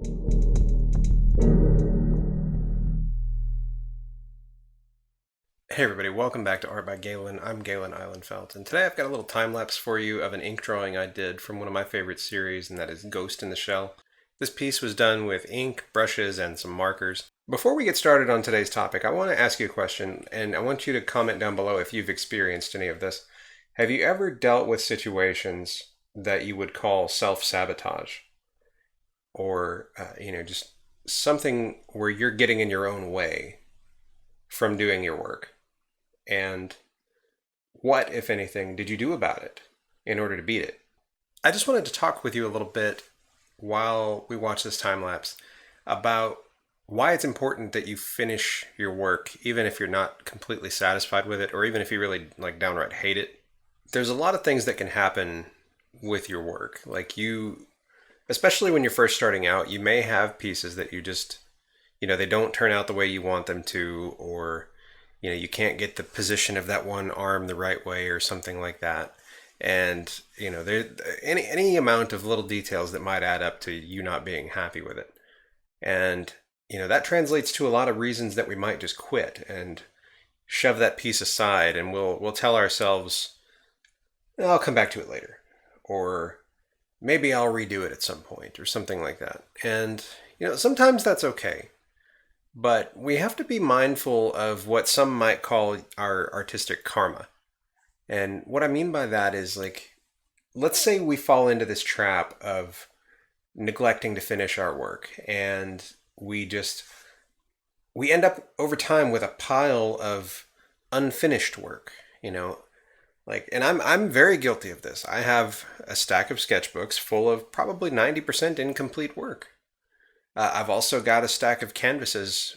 Hey everybody, welcome back to Art by Galen. I'm Galen Eilenfeld, and today I've got a little time lapse for you of an ink drawing I did from one of my favorite series, and that is Ghost in the Shell. This piece was done with ink, brushes, and some markers. Before we get started on today's topic, I want to ask you a question, and I want you to comment down below if you've experienced any of this. Have you ever dealt with situations that you would call self-sabotage? Or, just something where you're getting in your own way from doing your work? And what, if anything, did you do about it in order to beat it? I just wanted to talk with you a little bit while we watch this time lapse about why it's important that you finish your work, even if you're not completely satisfied with it, or even if you really downright hate it. There's a lot of things that can happen with your work. Especially when you're first starting out, you may have pieces that you just, they don't turn out the way you want them to, or you can't get the position of that one arm the right way or something like that. And, there any amount of little details that might add up to you not being happy with it. And, that translates to a lot of reasons that we might just quit and shove that piece aside, and we'll tell ourselves, I'll come back to it later, or maybe I'll redo it at some point, or something like that. And, sometimes that's okay. But we have to be mindful of what some might call our artistic karma. And what I mean by that is, let's say we fall into this trap of neglecting to finish our work, and we end up over time with a pile of unfinished work, and I'm very guilty of this. I have a stack of sketchbooks full of probably 90% incomplete work. I've also got a stack of canvases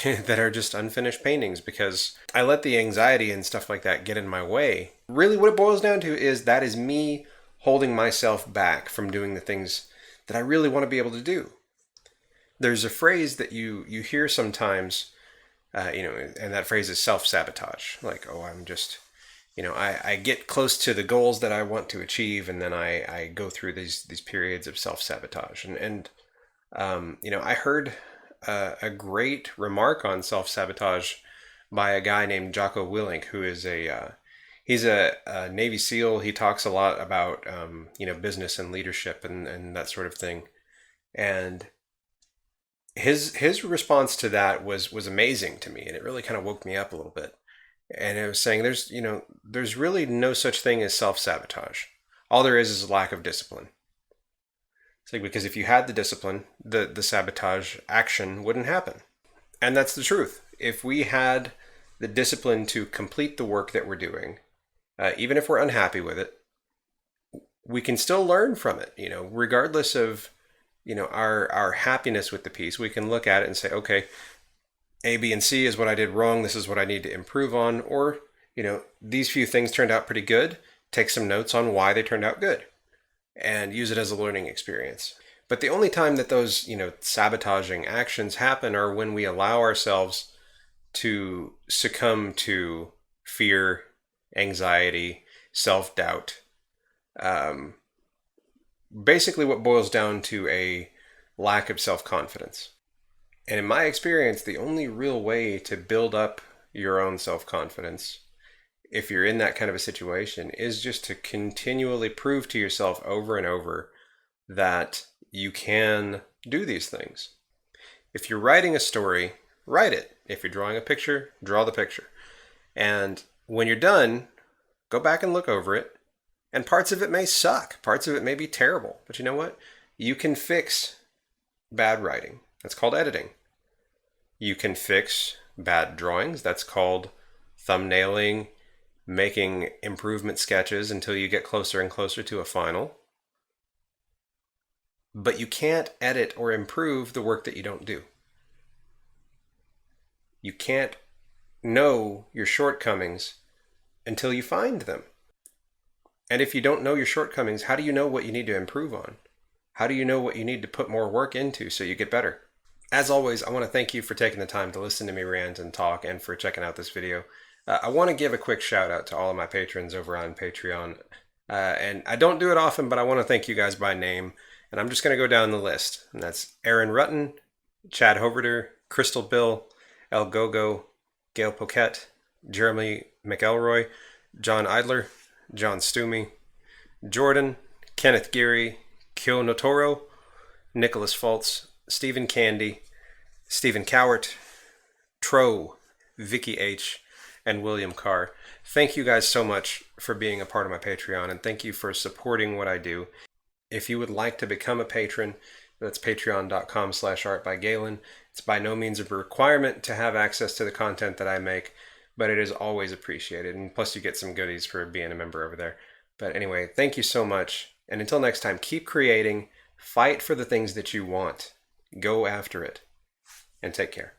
that are just unfinished paintings because I let the anxiety and stuff like that get in my way. Really, what it boils down to is that is me holding myself back from doing the things that I really want to be able to do. There's a phrase that you hear sometimes, and that phrase is self-sabotage. I'm just, I get close to the goals that I want to achieve, and then I go through these periods of self-sabotage. I heard a great remark on self-sabotage by a guy named Jocko Willink, who is he's a Navy SEAL. He talks a lot about, business and leadership and that sort of thing. And his response to that was amazing to me, and it really kind of woke me up a little bit. And it was saying there's really no such thing as self-sabotage. All there is a lack of discipline. Because if you had the discipline, the sabotage action wouldn't happen. And that's the truth. If we had the discipline to complete the work that we're doing, even if we're unhappy with it, we can still learn from it, regardless of, our happiness with the piece. We can look at it and say, okay, A, B, and C is what I did wrong. This is what I need to improve on. Or, these few things turned out pretty good. Take some notes on why they turned out good, and use it as a learning experience. But the only time that those, sabotaging actions happen are when we allow ourselves to succumb to fear, anxiety, self-doubt. Basically what boils down to a lack of self-confidence. And in my experience, the only real way to build up your own self-confidence, if you're in that kind of a situation, is just to continually prove to yourself over and over that you can do these things. If you're writing a story, write it. If you're drawing a picture, draw the picture. And when you're done, go back and look over it. And parts of it may suck. Parts of it may be terrible. But you know what? You can fix bad writing. That's called editing. You can fix bad drawings. That's called thumbnailing, making improvement sketches until you get closer and closer to a final. But you can't edit or improve the work that you don't do. You can't know your shortcomings until you find them. And if you don't know your shortcomings, how do you know what you need to improve on? How do you know what you need to put more work into so you get better? As always, I want to thank you for taking the time to listen to me rant and talk, and for checking out this video. I want to give a quick shout out to all of my patrons over on Patreon. And I don't do it often, but I want to thank you guys by name. And I'm just going to go down the list. And that's Aaron Rutten, Chad Hoverter, Crystal Bill, El Gogo, Gail Poquette, Jeremy McElroy, John Idler, John Stumey, Jordan, Kenneth Geary, Kyo Notoro, Nicholas Fultz, Stephen Candy, Stephen Cowart, Tro, Vicky H., and William Carr. Thank you guys so much for being a part of my Patreon, and thank you for supporting what I do. If you would like to become a patron, that's patreon.com/artbygalen. It's by no means a requirement to have access to the content that I make, but it is always appreciated. And plus you get some goodies for being a member over there. But anyway, thank you so much. And until next time, keep creating, fight for the things that you want, go after it, and take care.